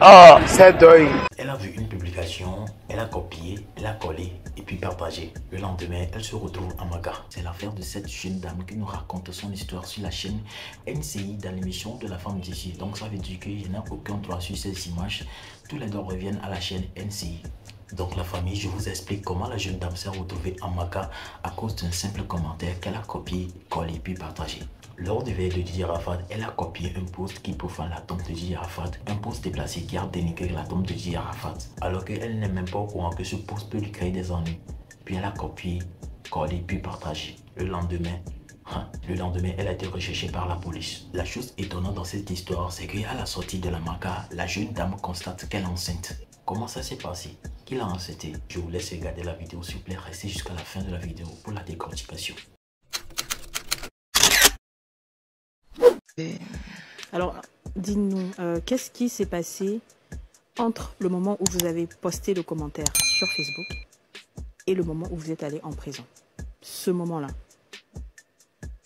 Oh, c'est deuil. Elle a vu une publication, elle a copié, elle a collé et puis partagé. Le lendemain, elle se retrouve en Maca. C'est l'affaire de cette jeune dame qui nous raconte son histoire sur la chaîne NCI dans l'émission de la femme d'ici. Donc ça veut dire qu'il n'y a aucun droit sur ces images. Tous les droits reviennent à la chaîne NCI. Donc la famille, je vous explique comment la jeune dame s'est retrouvée en Maca à cause d'un simple commentaire qu'elle a copié, collé puis partagé. Lors du veille de Didier Arafat, elle a copié un post qui profane la tombe de Didier Arafat, un post déplacé qui a dénigré la tombe de Didier Arafat, alors qu'elle n'est même pas au courant que ce post peut lui créer des ennuis. Puis elle a copié, collé puis partagé. Le lendemain, elle a été recherchée par la police. La chose étonnante dans cette histoire, c'est qu'à la sortie de la Maca, la jeune dame constate qu'elle est enceinte. Comment ça s'est passé? Qui l'a enceinté? Je vous laisse regarder la vidéo, s'il vous plaît, restez jusqu'à la fin de la vidéo pour la décortication. Alors, dites-nous, qu'est-ce qui s'est passé entre le moment où vous avez posté le commentaire sur Facebook et le moment où vous êtes allé en prison? Ce moment-là.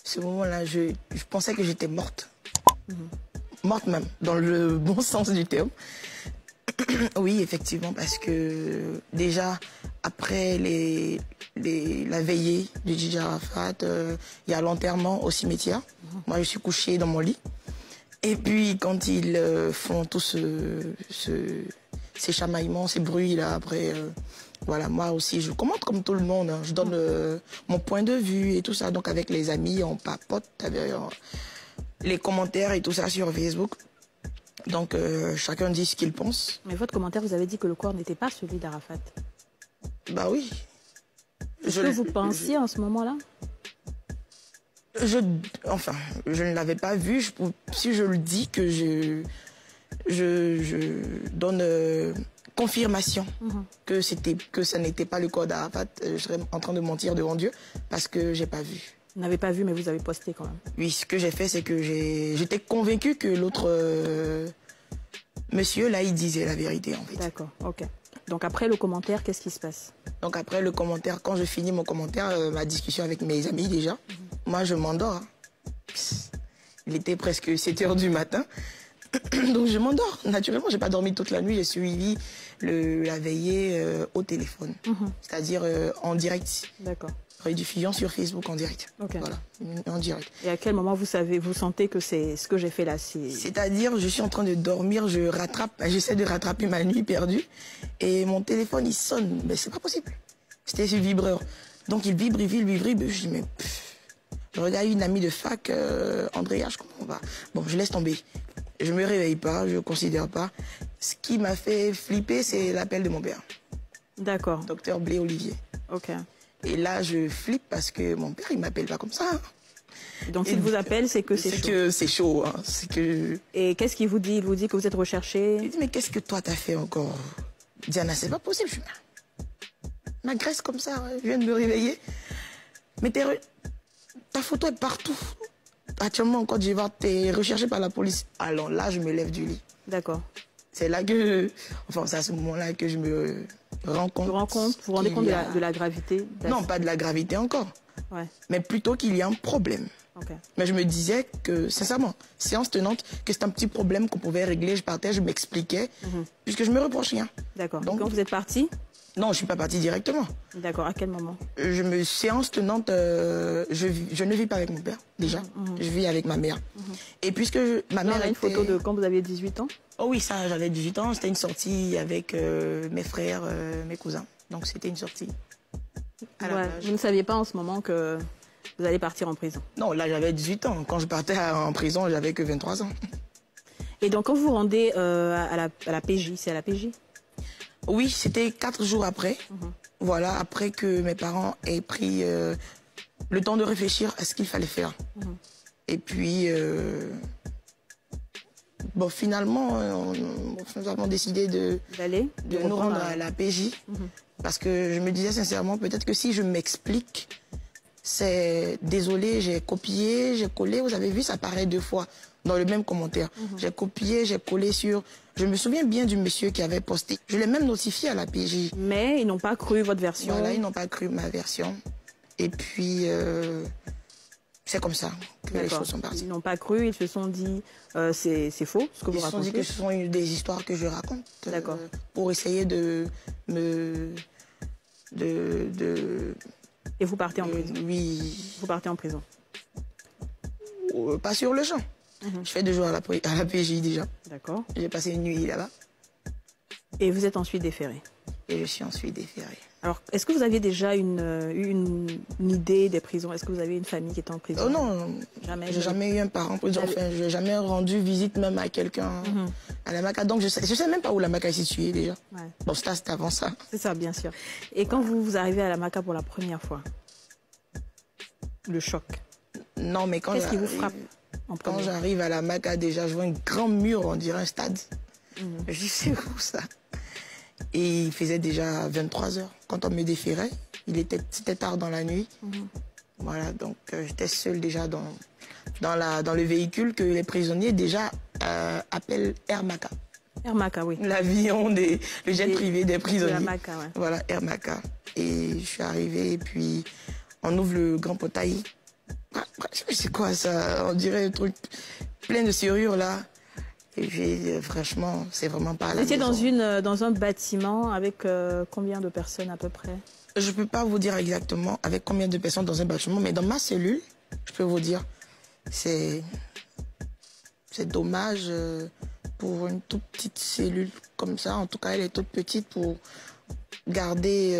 Ce moment-là, je pensais que j'étais morte. Morte même, dans le bon sens du terme. Oui, effectivement, parce que déjà, après la veillée de Didier Arafat, il y a l'enterrement au cimetière. Moi, je suis couchée dans mon lit. Et puis, quand ils font tous ces chamaillements, ces bruits-là, après, voilà, moi aussi, je commente comme tout le monde. Hein. Je donne mon point de vue et tout ça. Donc, avec les amis, on papote avec les commentaires et tout ça sur Facebook. Donc, chacun dit ce qu'il pense. Mais votre commentaire, vous avez dit que le corps n'était pas celui d'Arafat. Bah oui. Est-ce que vous pensiez en ce moment-là? Enfin, je ne l'avais pas vu. Si je le dis que je donne confirmation que ça n'était pas le corps d'Arafat, je serais en train de mentir devant Dieu parce que j'ai pas vu. Vous n'avez pas vu, mais vous avez posté quand même. Oui, ce que j'ai fait, c'est que j'étais convaincue que l'autre monsieur, là, il disait la vérité, en fait. D'accord, ok. Donc après le commentaire, qu'est-ce qui se passe? Donc après le commentaire, quand je finis mon commentaire, ma discussion avec mes amis déjà, moi je m'endors. Hein. Il était presque 7 h du matin. Donc je m'endors. Naturellement, j'ai pas dormi toute la nuit. J'ai suivi la veillée au téléphone. C'est-à-dire en direct. D'accord. Rediffusion sur Facebook en direct. Okay. Voilà, en direct. Et à quel moment vous sentez que c'est ce que j'ai fait là? C'est-à-dire, je suis en train de dormir, j'essaie de rattraper ma nuit perdue. Et mon téléphone, il sonne. Mais c'est pas possible. C'était sur vibreur. Donc il vibre. Je dis, mais je regarde une amie de fac, Andrea, je comprends pas. Bon, je laisse tomber. Je me réveille pas, je considère pas. Ce qui m'a fait flipper, c'est l'appel de mon père. D'accord. Docteur Blé Olivier. Ok. Et là, je flippe parce que mon père, il m'appelle pas comme ça. Donc, s'il vous appelle, c'est que c'est chaud. C'est que c'est chaud. Hein. Et qu'est-ce qu'il vous dit? Il vous dit que vous êtes recherché? Il dit, mais qu'est-ce que toi, t'as fait encore? Diana, c'est pas possible. Je m'agresse comme ça. Je viens de me réveiller. Mais ta photo est partout. Actuellement, en Côte d'Ivoire, t'es recherché par la police. Alors là, je me lève du lit. D'accord. C'est là que... Enfin, c'est à ce moment-là que je me rends compte... Vous vous rendez compte de la gravité? Non, pas de la gravité encore. Ouais. Mais plutôt qu'il y a un problème. Okay. Mais je me disais que, sincèrement, séance tenante, que c'est un petit problème qu'on pouvait régler. Je partais, je m'expliquais, puisque je me reproche rien. D'accord. Donc, quand vous êtes parti? Non, je ne suis pas partie directement. D'accord. À quel moment? Séance tenante, je ne vis pas avec mon père, déjà. Je vis avec ma mère. Et puisque ma mère on a une photo de quand vous aviez 18 ans? Oh oui, ça, j'avais 18 ans. C'était une sortie avec mes frères, mes cousins. Donc, c'était une sortie à la plage. Vous ne saviez pas en ce moment que vous allez partir en prison? Non, là, j'avais 18 ans. Quand je partais en prison, j'avais que 23 ans. Et donc, quand vous vous rendez à la PJ, c'est à la PJ? Oui, c'était 4 jours après. Voilà, après que mes parents aient pris le temps de réfléchir à ce qu'il fallait faire. Et puis, bon, finalement, nous avons décidé de nous rendre à la PJ. Parce que je me disais sincèrement, peut-être que si je m'explique, c'est désolé, j'ai copié, j'ai collé. Vous avez vu, ça paraît 2 fois dans le même commentaire. J'ai copié, j'ai collé sur... Je me souviens bien du monsieur qui avait posté. Je l'ai même notifié à la PJ. Mais ils n'ont pas cru votre version. Voilà, ils n'ont pas cru ma version. Et puis, c'est comme ça que les choses sont parties. Ils n'ont pas cru, ils se sont dit c'est faux ce que vous racontez. Ils se sont dit que ce sont des histoires que je raconte. D'accord. Pour essayer de me... Et vous partez en prison? Oui. Vous partez en prison? Pas sur le champ. Je fais 2 jours à la PJ déjà. D'accord. J'ai passé une nuit là-bas. Et vous êtes ensuite déféré? Et je suis ensuite déféré. Alors, est-ce que vous aviez déjà une idée des prisons? Est-ce que vous avez une famille qui est en prison? Oh non, jamais. J'ai jamais eu un parent en prison. Enfin, je n'ai jamais rendu visite même à quelqu'un à la Maca. Donc, je sais même pas où la Maca est située déjà. Ouais. Bon, ça, c'était avant ça. C'est ça, bien sûr. Et quand vous arrivez à la Maca pour la première fois, le choc, non, mais qu'est-ce qui vous frappe en quand premier? j'arrive à la Maca, déjà, je vois un grand mur, on dirait un stade. Je dis, c'est où ça? Et il faisait déjà 23 heures. Quand on me déférait, c'était tard dans la nuit. Voilà, donc j'étais seule déjà dans le véhicule que les prisonniers déjà appellent Air Maca. Air Maca, oui. L'avion, le jet privé des prisonniers. De la Maca, ouais. Voilà, Air Maca. Et je suis arrivée et puis on ouvre le grand portail. C'est quoi ça? On dirait un truc plein de serrures là. Et j'ai franchement, c'est vraiment pas la Vous étiez maison. dans un bâtiment avec combien de personnes à peu près? Je peux pas vous dire exactement avec combien de personnes dans un bâtiment, mais dans ma cellule, je peux vous dire, c'est dommage pour une toute petite cellule comme ça. En tout cas, elle est toute petite pour garder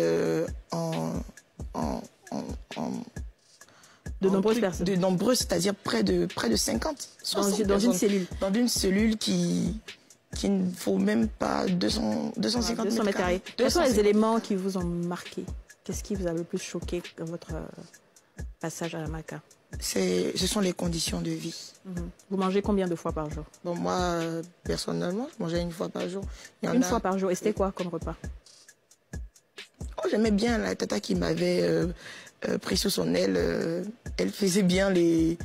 De nombreuses personnes. De nombreuses, c'est-à-dire près de 50. Dans une cellule. Dans une cellule qui ne faut même pas 250 mètres carrés. Quels sont les éléments qui vous ont marqué? Qu'est-ce qui vous a le plus choqué dans votre passage à la Maca? Ce sont les conditions de vie. Vous mangez combien de fois par jour? Bon, moi, personnellement, je mangeais 1 fois par jour. Une fois par jour. Et c'était quoi comme repas? Oh, j'aimais bien la tata qui m'avait pris sous son aile. Elle faisait bien le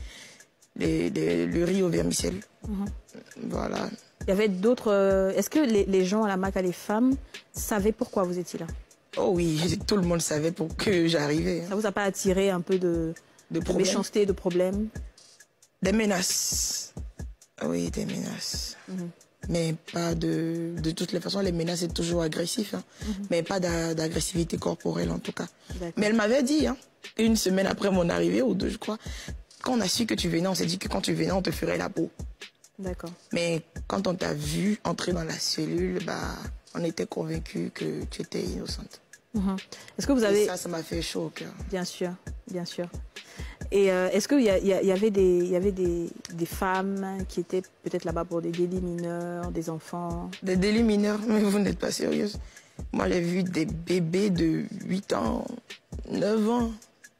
riz au vermicelle. Voilà. Il y avait d'autres... Est-ce que les gens à la Maca, les femmes, savaient pourquoi vous étiez là? Oh oui, tout le monde savait pour que j'arrivais. Ça vous a pas attiré un peu de méchanceté, de problèmes? Des menaces. Oui, des menaces. Mais pas de toutes les façons, les menaces c'est toujours agressif. Mais pas d'agressivité corporelle en tout cas. Mais elle m'avait dit, 1 semaine après mon arrivée, ou 2 je crois, quand on a su que tu venais, on s'est dit que quand tu venais, on te ferait la peau. D'accord. Mais quand on t'a vu entrer dans la cellule, on était convaincus que tu étais innocente. Est-ce que vous avez... Et ça m'a fait chaud au cœur. Bien sûr, bien sûr. Et est-ce qu'il y avait des femmes qui étaient peut-être là-bas pour des délits mineurs, des enfants? Des délits mineurs? Mais vous n'êtes pas sérieuse. Moi, j'ai vu des bébés de 8 ans, 9 ans.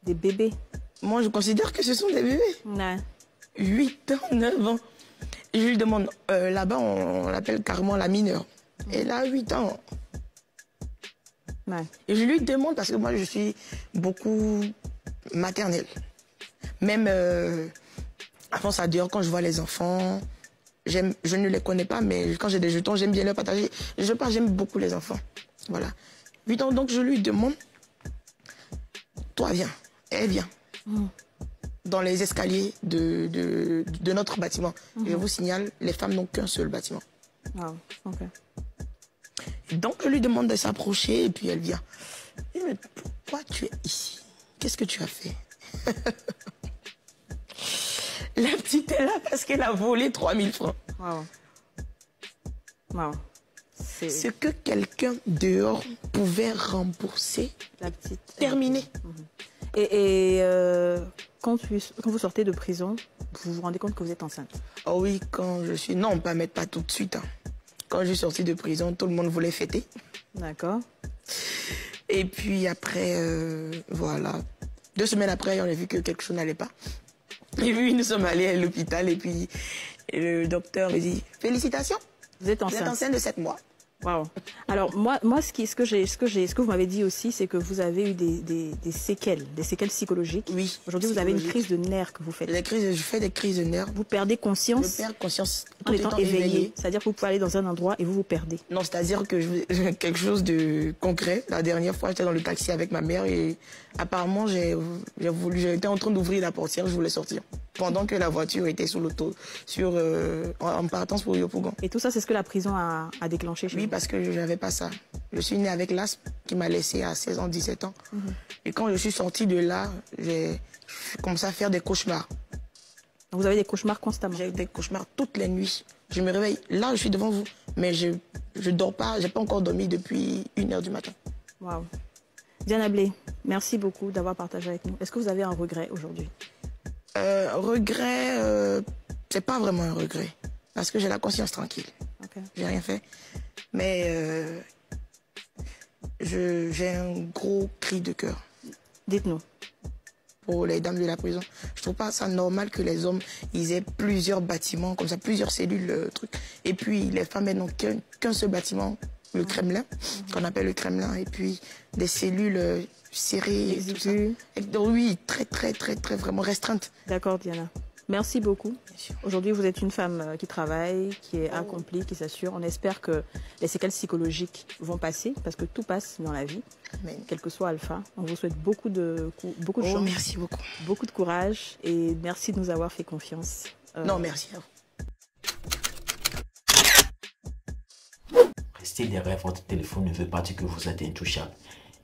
Des bébés? Moi, je considère que ce sont des bébés. Ouais. 8 ans, 9 ans. Et je lui demande, là-bas, on l'appelle carrément la mineure. Elle a 8 ans. Ouais. Et je lui demande, parce que moi, je suis beaucoup maternelle. Même avant ça, d'ailleurs, quand je vois les enfants, je ne les connais pas, mais quand j'ai des jetons, j'aime bien les partager. J'aime beaucoup les enfants. Voilà. 8 ans, donc je lui demande, toi, viens. Elle vient. Dans les escaliers de notre bâtiment. Je vous signale, les femmes n'ont qu'un seul bâtiment. Wow. Ok. Et donc, je lui demande de s'approcher et puis elle vient. Je lui dis, mais pourquoi tu es ici? Qu'est-ce que tu as fait? La petite est là parce qu'elle a volé 3000 francs. Wow. Wow. Ce que quelqu'un dehors pouvait rembourser, la petite... terminé. Et quand vous sortez de prison, vous vous rendez compte que vous êtes enceinte? Oh oui, quand je suis... Non, pas tout de suite. Quand je suis sortie de prison, tout le monde voulait fêter. D'accord. Et puis après, voilà. 2 semaines après, on a vu que quelque chose n'allait pas. Et puis nous sommes allés à l'hôpital et puis le docteur me dit, félicitations. Vous êtes enceinte? Vous êtes enceinte de 7 mois. Waouh. Alors moi ce que vous m'avez dit aussi, c'est que vous avez eu des séquelles psychologiques. Oui. Aujourd'hui, vous avez une crise de nerfs que vous faites. Je fais des crises de nerfs. Vous perdez conscience. Je perds conscience en étant éveillé. C'est-à-dire que vous pouvez aller dans un endroit et vous vous perdez. Non, c'est-à-dire que quelque chose de concret. La dernière fois, j'étais dans le taxi avec ma mère et apparemment, j'étais en train d'ouvrir la portière, je voulais sortir. Pendant que la voiture était sur l'auto, en partance pour Yopougon. Et tout ça, c'est ce que la prison a déclenché chez vous? Oui, parce que je n'avais pas ça. Je suis née avec l'asthme qui m'a laissé à 16 ans, 17 ans. Et quand je suis sortie de là, j'ai commencé à faire des cauchemars. Vous avez des cauchemars constamment? J'ai des cauchemars toutes les nuits. Je me réveille, là je suis devant vous, mais je dors pas, j'ai pas encore dormi depuis 1h du matin. Waouh. Diana Blé, merci beaucoup d'avoir partagé avec nous. Est-ce que vous avez un regret aujourd'hui? Regret, c'est pas vraiment un regret, parce que j'ai la conscience tranquille. Okay. J'ai rien fait, mais j'ai un gros cri de cœur. Dites-nous. Pour les dames de la prison, je trouve pas ça normal que les hommes ils aient plusieurs bâtiments comme ça, plusieurs cellules, trucs. Et puis les femmes elles n'ont qu'un seul bâtiment, le Kremlin, qu'on appelle le Kremlin, et puis des cellules serrées. Oui, très vraiment restreintes. D'accord, Diana. Merci beaucoup. Aujourd'hui, vous êtes une femme qui travaille, qui est accomplie, qui s'assure. On espère que les séquelles psychologiques vont passer, parce que tout passe dans la vie, quel que soit Alpha. On vous souhaite beaucoup de chance. Merci beaucoup. Beaucoup de courage et merci de nous avoir fait confiance. Non, merci à vous. Rester derrière votre téléphone ne veut pas dire que vous êtes intouchable.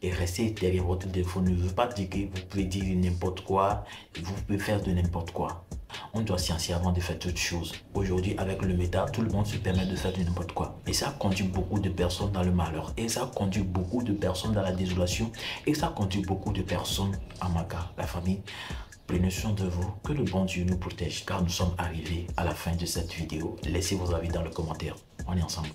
Et rester derrière votre téléphone ne veut pas dire que vous pouvez dire n'importe quoi et vous pouvez faire de n'importe quoi. On doit sciencer avant de faire toutes choses. Aujourd'hui, avec le méta, tout le monde se permet de faire de n'importe quoi. Et ça conduit beaucoup de personnes dans le malheur. Et ça conduit beaucoup de personnes dans la désolation. Et ça conduit beaucoup de personnes à Maka, la famille. Prenez soin de vous. Que le bon Dieu nous protège. Car nous sommes arrivés à la fin de cette vidéo. Laissez vos avis dans les commentaires. On est ensemble.